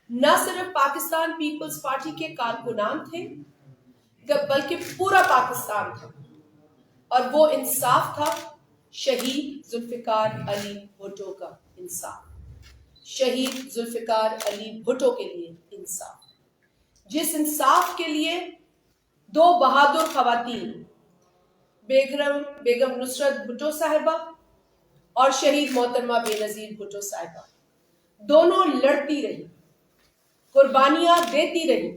نہ صرف Pakistan Peoples party کے کارکنان تھے بلکہ پورا پاکستان تھا، اور وہ انصاف تھا شہید ذوالفقار علی بھٹو کا انصاف، شہید ذوالفقار علی بھٹو کے لیے انصاف، جس انصاف کے لیے دو بہادر خواتین بیگم نصرت بھٹو صاحبہ اور شہید محترمہ بے نظیر بھٹو صاحبہ دونوں لڑتی رہی، قربانیاں دیتی رہی،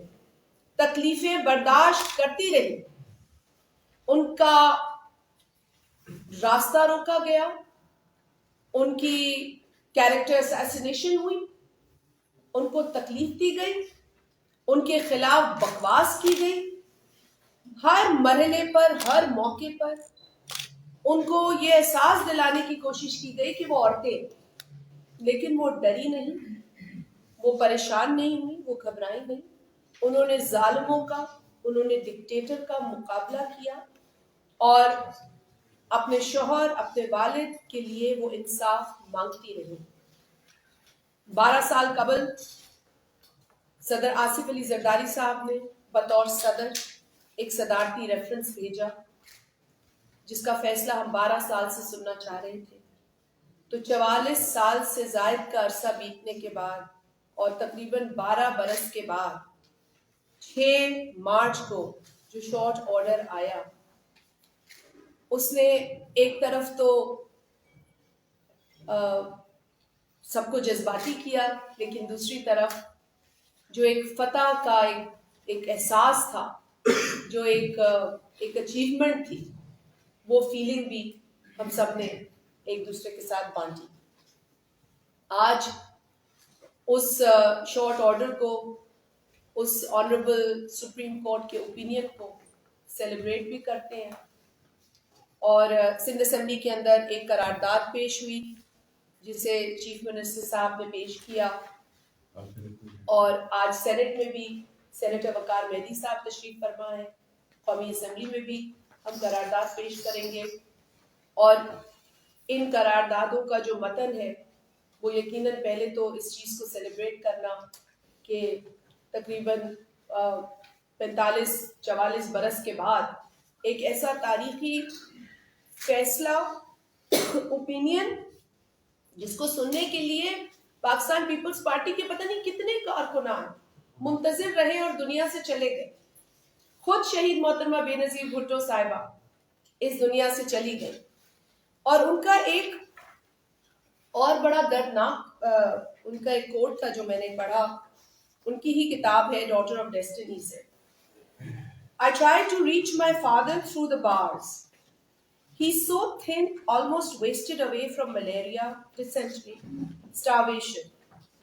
تکلیفیں برداشت کرتی رہی، ان کا راستہ روکا گیا، ان کی کیریکٹر اسیسینیشن ہوئی، ان کو تکلیف دی گئی، ان کے خلاف بکواس کی گئی، ہر مرحلے پر ہر موقع پر ان کو یہ احساس دلانے کی کوشش کی گئی کہ وہ عورتیں، لیکن وہ ڈری نہیں، وہ پریشان نہیں ہوئی، وہ گھبرائی نہیں، انہوں نے ظالموں کا، انہوں نے ڈکٹیٹر کا مقابلہ کیا، اور اپنے شوہر اپنے والد کے لیے وہ انصاف مانگتی رہی۔ 12 سال قبل صدر آصف علی زرداری صاحب نے بطور صدر ایک صدارتی ریفرنس بھیجا جس کا فیصلہ ہم 12 سال سے سننا چاہ رہے تھے، تو 44 سال سے زائد کا عرصہ بیتنے کے بعد اور تقریباً 12 برس کے بعد 6 مارچ کو جو شارٹ آرڈر آیا، اس نے ایک طرف تو سب کو جذباتی کیا، لیکن دوسری طرف جو ایک فتح کا ایک احساس تھا، جو ایک اچیومنٹ تھی، وہ فیلنگ بھی ہم سب نے ایک دوسرے کے ساتھ بانٹی۔ آج اس شارٹ آرڈر کو، اس آنریبل سپریم کورٹ کے اوپینین کو سیلیبریٹ بھی کرتے ہیں، اور سندھ اسمبلی کے اندر ایک قرارداد پیش ہوئی جسے چیف منسٹر صاحب نے پیش کیا، اور آج سینٹ میں بھی سینیٹر وقار مہدی صاحب تشریف فرما ہے، قومی اسمبلی میں بھی ہم قرارداد پیش کریں گے، اور ان قراردادوں کا جو متن ہے وہ یقیناً پہلے تو اس چیز کو سیلیبریٹ کرنا کہ تقریباً 45-44 برس کے بعد ایک ایسا تاریخی فیصلہ، اوپینین، جس کو سننے کے لیے پاکستان پیپلز پارٹی کے پتہ نہیں کتنے کارکنان منتظر رہے اور دنیا سے چلے گئے۔ خود شہید محترمہ بے نظیر بھٹو صاحبہ اس دنیا سے چلی گئی، اور ان کا ایک اور بڑا دردناک ان کا ایک کوٹ تھا جو میں نے پڑھا، ان کی ہی کتاب ہے ڈاٹر آف ڈیسٹینی سے، I tried to reach my father through the bars. He's so thin, almost wasted away from malaria, dysentery, starvation.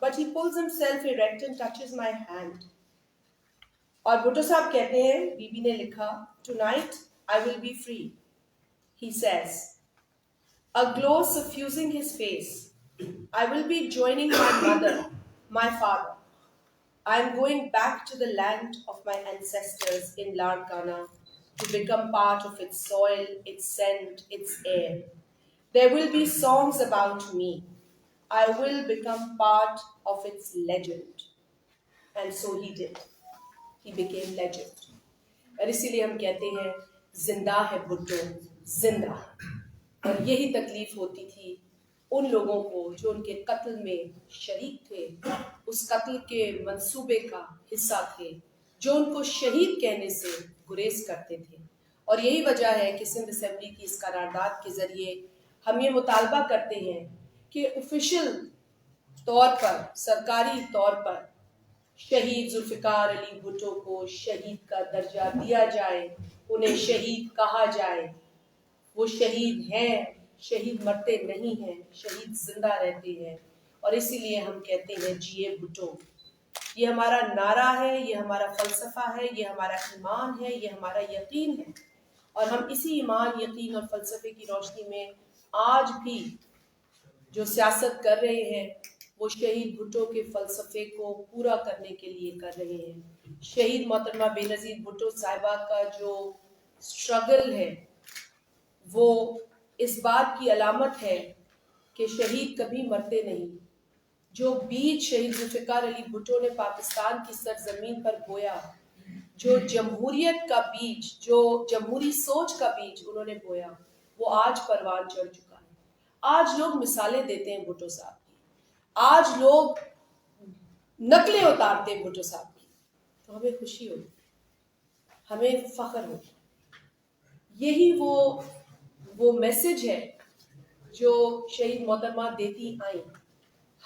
But he pulls himself erect and touches my hand. اور بھٹو صاحب کہتے ہیں، be be نے لکھا، Tonight I will be free, he says, a glow suffusing his face. I will be joining my mother, my father. I am going back to the land of my ancestors in Larkana to become part of its soil, its scent, its air. There will be songs about me. I will become part of its legend. And so he did. He became legend. اور اسی لیے ہم کہتے ہیں زندہ ہے بھٹو، زندہ۔ اور یہی تکلیف ہوتی تھی ان لوگوں کو جو ان کے قتل میں شریک تھے، اس قتل کے منصوبے کا حصہ تھے، جو ان کو شہید کہنے سے گریز کرتے تھے۔ اور یہی وجہ ہے کہ سندھ اسمبلی کی اس قرارداد کے ذریعے ہم یہ مطالبہ کرتے ہیں کہ آفیشیل طور پر، سرکاری طور پر شہید ذوالفقار علی بھٹو کو شہید کا درجہ دیا جائے، انہیں شہید کہا جائے۔ وہ شہید ہیں، شہید مرتے نہیں ہیں، شہید زندہ رہتے ہیں، اور اسی لیے ہم کہتے ہیں جیے بھٹو۔ یہ ہمارا نعرہ ہے، یہ ہمارا فلسفہ ہے، یہ ہمارا ایمان ہے، یہ ہمارا یقین ہے، اور ہم اسی ایمان، یقین اور فلسفے کی روشنی میں آج بھی جو سیاست کر رہے ہیں وہ شہید بھٹو کے فلسفے کو پورا کرنے کے لیے کر رہے ہیں۔ شہید محترمہ بے نظیر بھٹو صاحبہ کا جو اسٹرگل ہے وہ اس بات کی علامت ہے کہ شہید کبھی مرتے نہیں، جو بیج شہید ذوالفقار علی بھٹو نے پاکستان کی سرزمین پر بویا، جو جمہوریت کا بیج، جو جمہوری سوچ کا بیج انہوں نے بویا، وہ آج پروان چڑھ چکا ہے. آج لوگ مثالیں دیتے ہیں بھٹو صاحب کی، آج لوگ نقلیں اتارتے ہیں بھٹو صاحب کی، تو ہمیں خوشی ہوتی، ہمیں فخر ہوتا. یہی وہ میسج ہے جو شہید محترمہ دیتی آئیں.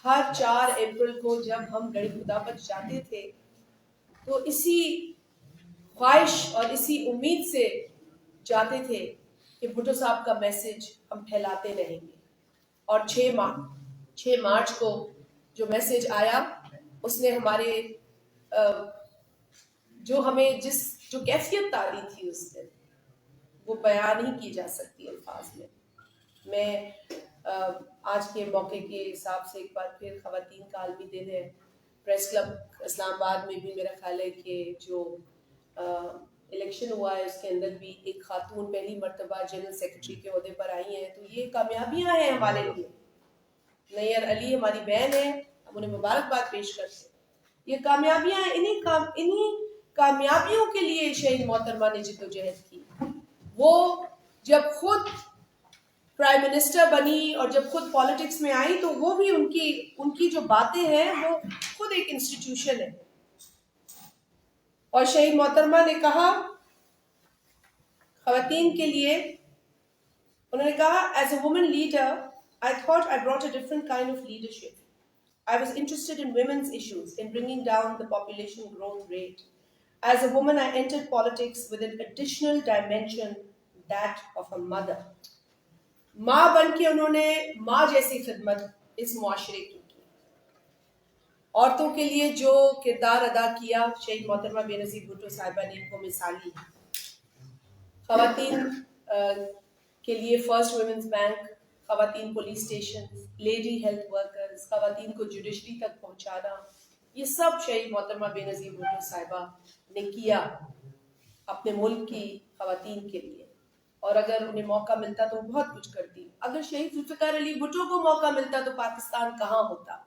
ہر 4 اپریل کو جب ہم گڑھی خدا پر جاتے تھے تو اسی خواہش اور اسی امید سے جاتے تھے کہ بھٹو صاحب کا میسج ہم پھیلاتے رہیں گے. اور 6 مارچ کو جو میسج آیا اس نے ہمارے جو ہمیں جو کیفیت تاری تھی اس دن، وہ بیان ہی کی جا سکتی الفاظ میں. میں آج کے موقع کے حساب سے ایک بار پھر خواتین کا عالمی دن ہے. پریس کلب اسلام آباد میں بھی میرا خیال ہے کہ جو الیکشن ہوا ہے اس کے اندر بھی ایک خاتون پہلی مرتبہ جنرل سیکرٹری کے عہدے پر آئی ہیں، تو یہ کامیابیاں ہیں ہمارے لیے. نیئر علی ہماری بہن ہے، ہم انہیں مبارکباد پیش کرتے ہیں. یہ کامیابیاں ہیں، انہی کامیابیوں کے لیے شہید محترمہ نے جدوجہد کی. وہ جب خود پرائم منسٹر بنی اور جب خود پالیٹکس میں آئی تو وہ بھی ان کی جو باتیں ہیں وہ خود ایک انسٹیٹیوشن ہے. اور شہید محترمہ نے کہا خواتین کے لیے، انہوں نے کہا as a woman leader I thought I brought a different kind of leadership. I was interested in women's issues, in bringing down the population growth rate. As a woman, I entered politics with an additional dimension, that of a mother. ماں بن کے انہوں نے ماں جیسی خدمت اس معاشرے کی. عورتوں کے لیے جو کردار ادا کیا شہید محترمہ بے نظیر بھٹو صاحبہ نے، وہ مثالی. خواتین کے لیے فرسٹ ویمنز بینک، خواتین police station, lady health workers, خواتین کو جوڈیشری تک پہنچانا، یہ سب شہید محترمہ بے نظیر بھٹو صاحبہ نے کیا اپنے ملک کی خواتین کے لیے. اور اگر انہیں موقع ملتا تو وہ بہت کچھ کرتی. اگر شہید ذوالفقار علی بھٹو کو موقع ملتا تو پاکستان کہاں ہوتا؟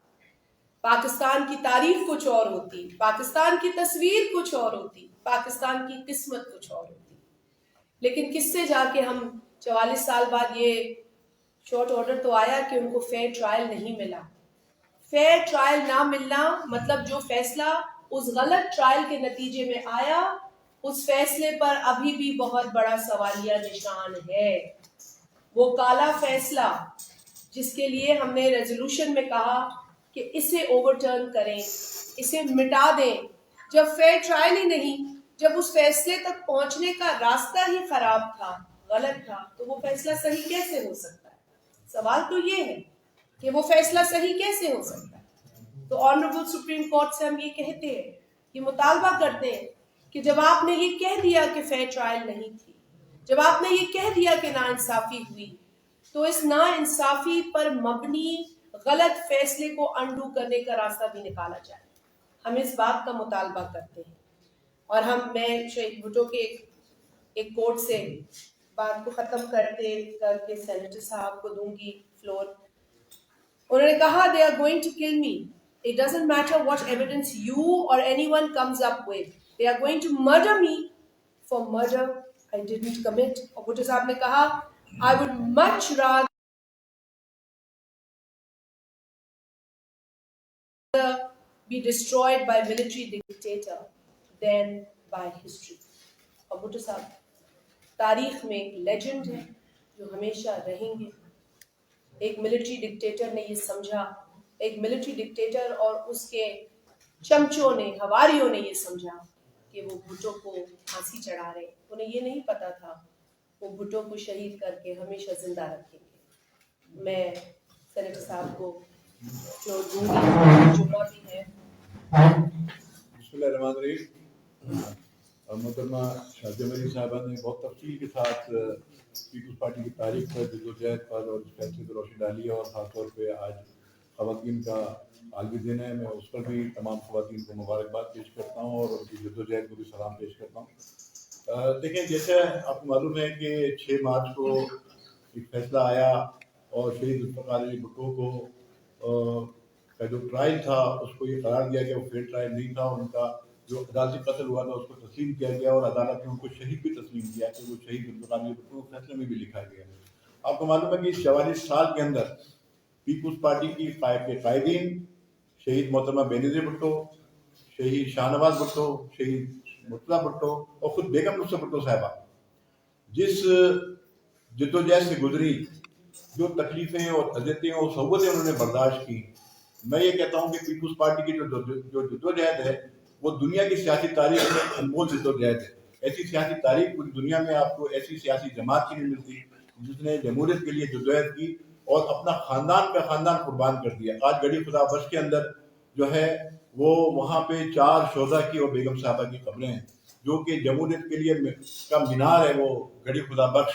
پاکستان کی تاریخ کچھ اور ہوتی، پاکستان کی تصویر کچھ اور ہوتی، پاکستان کی قسمت کچھ اور ہوتی. لیکن کس سے جا کے ہم 44 سال بعد یہ شارٹ آرڈر تو آیا کہ ان کو فیئر ٹرائل نہیں ملا. فیئر ٹرائل نہ ملنا مطلب جو فیصلہ اس غلط ٹرائل کے نتیجے میں آیا اس فیصلے پر ابھی بھی بہت بڑا سوالیہ نشان ہے. وہ کالا فیصلہ جس کے لیے ہم نے ریزولوشن میں کہا کہ اسے اوور ٹرن کریں، اسے مٹا دیں. جب فیئر ٹرائل ہی نہیں، جب اس فیصلے تک پہنچنے کا راستہ ہی خراب تھا، غلط تھا، تو وہ فیصلہ صحیح کیسے ہو سکتا ہے؟ سوال تو یہ ہے کہ وہ فیصلہ صحیح کیسے ہو سکتا ہے؟ تو آنریبل سپریم کورٹ سے ہم یہ کہتے ہیں، یہ مطالبہ کرتے ہیں کہ جب آپ نے یہ کہہ دیا کہ فیئر ٹرائل نہیں تھی، جب آپ نے یہ کہہ دیا کہ ناانصافی ہوئی، تو اس ناانصافی پر مبنی غلط فیصلے کو انڈو کرنے کا راستہ بھی نکالا جائے. ہم اس بات کا مطالبہ کرتے ہیں. اور میں شہید بھٹو کے ایک کوٹ سے بات کو ختم کر کے سینیٹر صاحب کو دوں گی فلور. انہوں نے کہا they are going to kill me. It doesn't matter what evidence you or anyone comes up with. They are going to murder me for murder I didn't commit. اور بھٹو صاحب نے کہا I would much rather be destroyed by military dictator than by history. اور بھٹو صاحب تاریخ میں ایک legend ہے جو ہمیشہ رہیں گے. ایک ملٹری ڈکٹیٹر نے یہ سمجھا، ایک ملٹری ڈکٹیٹر اور اس کے چمچوں نے، ہواریوں نے یہ سمجھا کہ وہ بھٹو کو پھانسی چڑھا رہے. انہیں یہ نہیں پتا تھا وہ بھٹو کو شہید کر کے ہمیشہ زندہ رکھیں گے. میں سینیٹر صاحب کو فلور دوں گی، جمعہ بھی ہے. بسم اللہ الرحمن الرحیم. محترمہ شادیہ مریم صاحبہ نے بہت تفصیل کے ساتھ پیپلز پارٹی کی تاریخ پر، جدوجہد پر اور اس فیصلے پر روشنی ڈالی ہے. اور خاص طور پہ آج خواتین کا عالمی دن ہے، میں اس پر بھی تمام خواتین کو مبارکباد پیش کرتا ہوں اور ان کی جدوجہد کو بھی سلام پیش کرتا ہوں. دیکھیں، جیسے آپ کو معلوم ہے کہ 6 مارچ کو ایک فیصلہ آیا اور شہید ذوالفقار علی بھٹو کو کا جو ٹرائل تھا اس کو یہ قرار دیا گیا وہ فیئر ٹرائل نہیں تھا, اور ان کا جو عدالتی قتل ہوا تھا اس کو تسلیم کیا گیا, اور عدالت نے ان کو شہید بھی تسلیم کیا کہ وہ شہید ذوالفقار بھٹو فیصلے میں بھی لکھا گیا. آپ کو معلوم ہے کہ 44 سال کے اندر پیپلز پارٹی کی قائدین شہید محترمہ بینظیر بھٹو, شہید شاہ نواز بھٹو, شہید مرتضیٰ بھٹو اور خود بیگم نصرت بھٹو صاحبہ جس جدوجہد سے گزری, جو تکلیفیں اور اذیتیں اور صعوبتیں انہوں نے برداشت کی, میں یہ کہتا ہوں کہ پیپلز پارٹی کی جو جدوجہد ہے وہ دنیا کی سیاسی تاریخ میں انمول جدوجہد ہے. ایسی سیاسی تاریخ پوری دنیا میں آپ کو ایسی سیاسی جماعت کی نہیں ملتی جس نے جمہوریت کے لیے جدوجہد کی اور اپنا خاندان کا خاندان قربان کر دیا. آج گڑھی خدا بخش کے اندر جو ہے وہ وہاں پہ 4 شہداء کی اور بیگم صاحبہ کی قبریں ہیں, جو کہ جمہوریت کے لیے کا مینار ہے. وہ گڑھی خدا بخش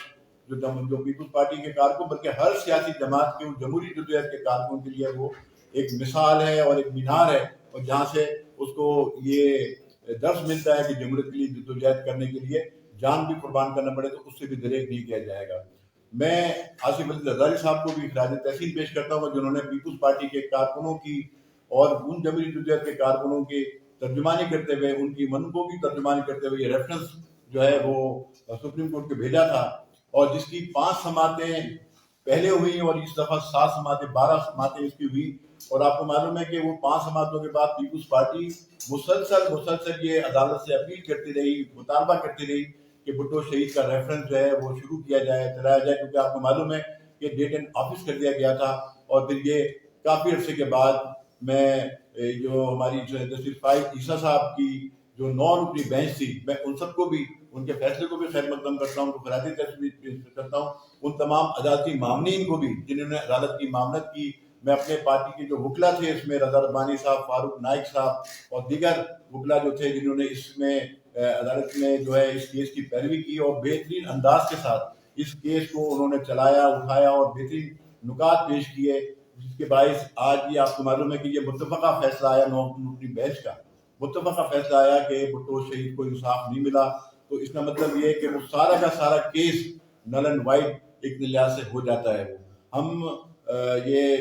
جو پیپلز پارٹی کے کارکن بلکہ ہر سیاسی جماعت کے جمہوری جدوجہد کے کارکنوں کے لیے وہ ایک مثال ہے اور ایک مینار ہے, اور جہاں سے اس کو یہ درس ملتا ہے کہ جمہوریت کے لیے جدوجہد کرنے کے لیے جان بھی قربان کرنا پڑے تو اس سے بھی دریغ نہیں کیا جائے گا. میں آصف علی زرداری صاحب کو بھی خراج تحسین پیش کرتا ہوں جنہوں نے پیپلز پارٹی کے کارکنوں کی اور ان جمہوری جدوجہد کے کارکنوں کی ترجمانی کرتے ہوئے, ان کی منقوں کی ترجمانی کرتے ہوئے یہ ریفرنس جو ہے وہ سپریم کورٹ کو بھیجا تھا, اور جس کی 5 سماعتیں پہلے ہوئی اور اس دفعہ 7 سماعتیں 12 سماعتیں اس کی ہوئی. اور آپ کو معلوم ہے کہ وہ 5 سماعتوں کے بعد پیپلز پارٹی مسلسل یہ عدالت سے اپیل کرتی رہی, مطالبہ کرتی رہی کہ بھٹو شہید کا ریفرنس جو ہے وہ شروع کیا جائے, چلایا جائے, کیونکہ آپ کو معلوم ہے کہ ڈیٹ اینڈ آفس کر دیا گیا تھا. اور پھر یہ کافی عرصے کے بعد میں جو ہماری جسٹس فائز عیسیٰ صاحب کی جو 9 رکنی بینچ تھی, میں ان سب کو بھی ان کے فیصلے کو بھی خیر مقدم کرتا ہوں, ان کو خراج تحسین کرتا ہوں. ان تمام عدالتی معاملین کو بھی جنہوں نے عدالت کی معاملت کی, میں اپنے پارٹی کے جو وکلا تھے اس میں رضا ربانی صاحب, فاروق نائک صاحب اور دیگر وکلا جو تھے جنہوں نے اس میں عدالت میں جو ہے اس کیس کی پیروی کی اور بہترین انداز کے ساتھ اس کیس کو انہوں نے چلایا, اٹھایا اور بہترین نکات پیش کیے, جس کے باعث آج یہ آپ کو معلوم ہے کہ یہ متفقہ فیصلہ آیا 9 رکنی بینچ کا, متفقہ فیصلہ آیا کہ بھٹو شہید کو انصاف نہیں ملا. تو اس کا مطلب یہ ہے کہ وہ سارا کا سارا کیس نل اینڈ وائڈ ایک لحاظ سے ہو جاتا ہے. ہم یہ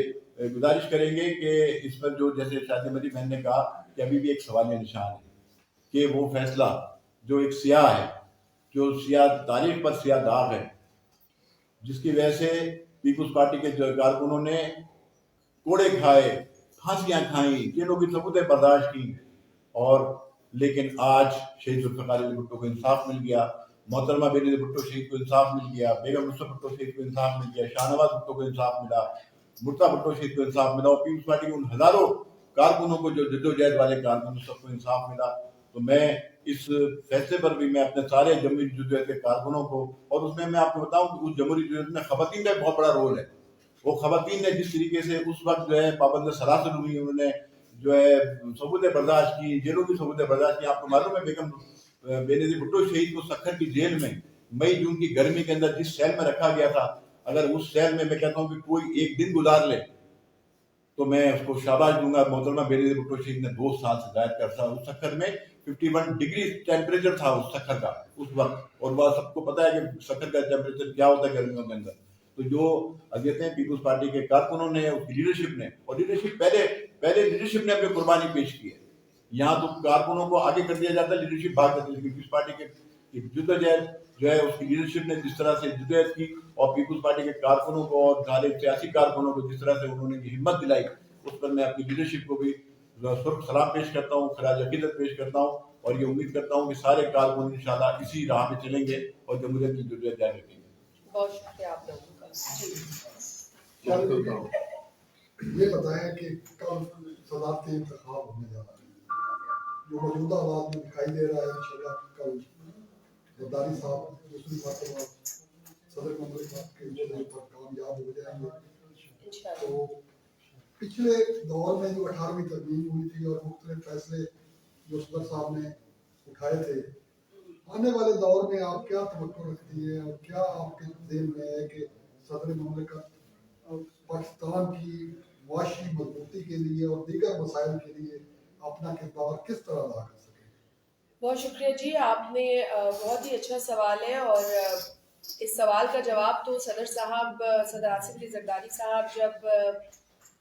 گزارش کریں گے کہ اس پر جو جیسے شاہد مدی بہن نے کہا کہ ابھی بھی ایک سوالیہ نشان ہے کہ وہ فیصلہ جو ایک سیاہ ہے, جو سیاہ تاریخ پر سیاہ داغ ہے, جس کی وجہ سے پیپلز پارٹی کے کارکنوں نے کوڑے کھائے, پھانسیاں کھائیں, جیلوں کی ثبوتیں برداشت کی, اور لیکن آج شہید ذوالفقار بھٹو کو انصاف مل گیا, محترمہ بینظیر بھٹو شہید کو انصاف مل گیا, بیگم نصرت بھٹو شہید کو انصاف مل گیا, شاہ نواز بھٹو کو انصاف ملا, مرتضیٰ بھٹو شہید کو انصاف ملا, اور پیپلز پارٹی کے ان ہزاروں کارکنوں کو جو جدوجہد والے کارکنوں سب کو انصاف ملا. تو میں اس فیصلے پر بھی میں اپنے سارے جمہوری جدوجہد کے کارکنوں کو, اور اس میں آپ کو بتاؤں کہ اس جمہوری جدوجہد میں خواتین کا بہت بڑا رول ہے. وہ خواتین نے جس طریقے سے اس وقت جو ہے پابند سلاسل ہوئی, انہوں نے جو ہے ثبوتیں برداشت کی, جیلوں کی ثبوتیں برداشت کی. آپ کو معلوم ہے بیگم بینظیر بھٹو شہید کو سکھر کی جیل میں مئی جون کی گرمی کے اندر جس سیل میں رکھا گیا تھا, اگر اس سیل میں کہتا ہوں کہ کوئی ایک دن گزار لے تو میں اس کو شاباش دوں گا. محترمہ بینظیر بھٹو شہید نے 2 سال سے زائد کا عرصہ اس سکھر میں 51 ڈگری ٹیمپریچر تھا اس سکھر کا اس وقت, اور وہ سب کو پتا ہے کہ سکھر کا ٹیمپریچر کیا ہوتا ہے گرمیوں کے اندر. تو جو اذیتیں پیپلز پارٹی کے کارکنوں نے, اس کی لیڈرشپ نے, اور لیڈرشپ پہلے لیڈرشپ نے اپنی قربانی پیش کی ہے. یہاں تو کارکنوں کو آگے کر دیا جاتا ہے, لیڈرشپ بھاگ جاتی ہے. پیپلز پارٹی کے جدوجہد جو ہے اس کی لیڈرشپ نے جس طرح سے جدوجہد کی, اور پیپلز پارٹی کے کارکنوں کو اور سارے سیاسی کارکنوں کو جس طرح سے انہوں نے یہ ہمت دلائی, اس پر میں اپنی لیڈرشپ کو بھی سرخ سلام پیش کرتا ہوں, خراج عقیدت پیش کرتا ہوں, اور یہ امید کرتا ہوں کہ سارے کارکن انشاءاللہ اسی راہ پہ چلیں گے اور جمہوریت کی جدوجہد جاری رکھیں گے. بہت شکریہ آپ لوگوں کا. یہ بتائیں کہ کل صدارتی انتخاب ہونے جا رہا ہے, جو موجودہ حالات میں دکھائی دے رہا ہے انشاءاللہ کل زرداری صاحب دوسری مرتبہ صدر مملکت کے چہرے پر کامیاب ہو جائیں گے. تو پچھلے دور میں جو 18ویں ترمیم ہوئی تھی اور مختلف فیصلے جو صدر صاحب نے اٹھائے تھے, آنے والے دور میں آپ کیا توقع رکھتی ہیں اور کیا آپ کے ذہن میں ہے کہ صدر مملکت پاکستان کی معاشی مضبوطی کے لیے اور دیگر مسائل کے لیے اپنا کردار کس طرح ادا کر سکے؟ بہت شکریہ جی, آپ نے بہت ہی اچھا سوال ہے, اور اس سوال کا جواب تو صدر آصف علی زرداری صاحب جب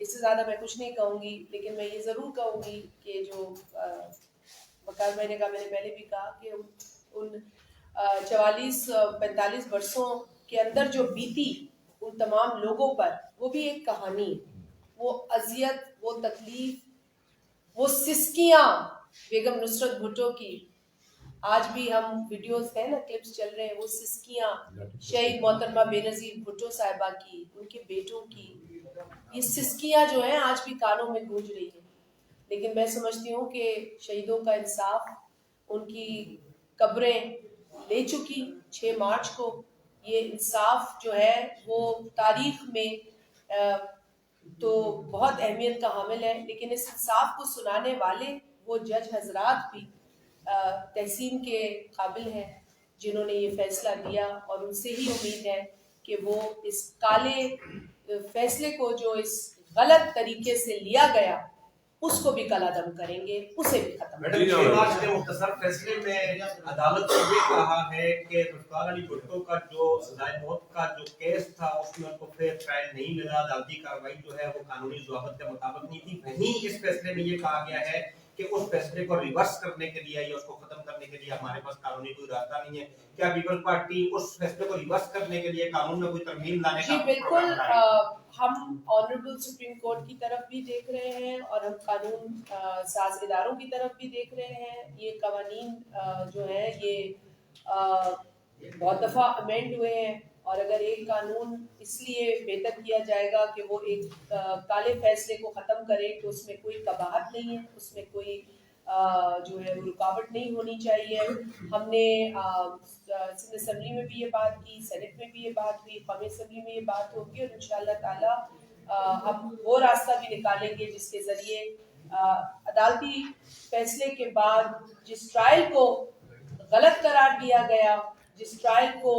اس سے زیادہ میں کچھ نہیں کہوں گی، لیکن میں یہ ضرور کہوں گی کہ جو وقار بھائی نے کہا، میں نے پہلے بھی کہا کہ ان 44-45 برسوں کے اندر جو بیتی ان تمام لوگوں پر، وہ بھی ایک کہانی، وہ اذیت، وہ تکلیف، وہ سسکیاں بیگم نصرت بھٹو کی، آج بھی ہم ویڈیوز ہیں نا، کلپس چل رہے ہیں، وہ سسکیاں شہید محترمہ بے نظیر بھٹو صاحبہ کی، ان کے بیٹوں کی، یہ سسکیاں جو ہیں آج بھی کانوں میں گونج رہی ہیں. لیکن میں سمجھتی ہوں کہ شہیدوں کا انصاف، ان کی قبریں لے چکی 6 مارچ کو، یہ انصاف جو ہے وہ تاریخ میں تو بہت اہمیت کا حامل ہے، لیکن اس انصاف کو سنانے والے وہ جج حضرات بھی تحسین کے قابل ہیں جنہوں نے یہ فیصلہ دیا، اور ان سے ہی امید ہے کہ وہ اس کالے فیصلے کو جو اس غلط طریقے سے لیا گیا اس کو بھی کلا دم کریں گے، اسے بھی ختم کریں گے. 6 مارچ کے مختصر فیصلے میں عدالت نے یہ کہا ہے کہ ذوالفقار علی بھٹو کا جو سزائے موت کا جو کیس تھا اس میں ان کو فیئر ٹرائل نہیں ملا، عدالتی کارروائی جو ہے وہ قانونی ضوابط کے مطابق نہیں تھی. وہیں اس فیصلے میں یہ کہا گیا ہے کہ اس فیصلے کو ریورس کرنے کے لیے یا اس کو ختم کرنے کے لیے ہمارے پاس قانونی کوئی راستہ نہیں ہے. کیا پیپلز پارٹی اس فیصلے کو ریورس کرنے کے لیے قانون میں کوئی ترمیم لانے کا جی بالکل، ہم آنریبل سپریم کورٹ کی طرف بھی دیکھ رہے ہیں اور ہم قانون ساز اداروں کی طرف بھی دیکھ رہے ہیں. یہ قوانین جو ہیں یہ بہت دفعہ امینڈ ہوئے ہیں، اور اگر ایک قانون اس لیے بہتر کیا جائے گا کہ وہ ایک کالے فیصلے کو ختم کرے تو اس میں کوئی قباحت نہیں ہے، اس میں کوئی جو ہے رکاوٹ نہیں ہونی چاہیے. ہم نے سندھ اسمبلی میں بھی یہ بات کی، سینٹ میں بھی یہ بات ہوئی، قومی اسمبلی میں یہ بات ہوگی، اور انشاءاللہ تعالی ہم وہ راستہ بھی نکالیں گے جس کے ذریعے عدالتی فیصلے کے بعد جس ٹرائل کو غلط قرار دیا گیا، جس ٹرائل کو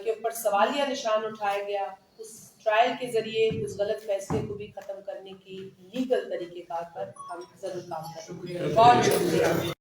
کے اوپر سوالیہ نشان اٹھایا گیا، اس ٹرائل کے ذریعے اس غلط فیصلے کو بھی ختم کرنے کی لیگل طریقہ کار پر ہم ضرور کام کریں گے. بہت شکریہ.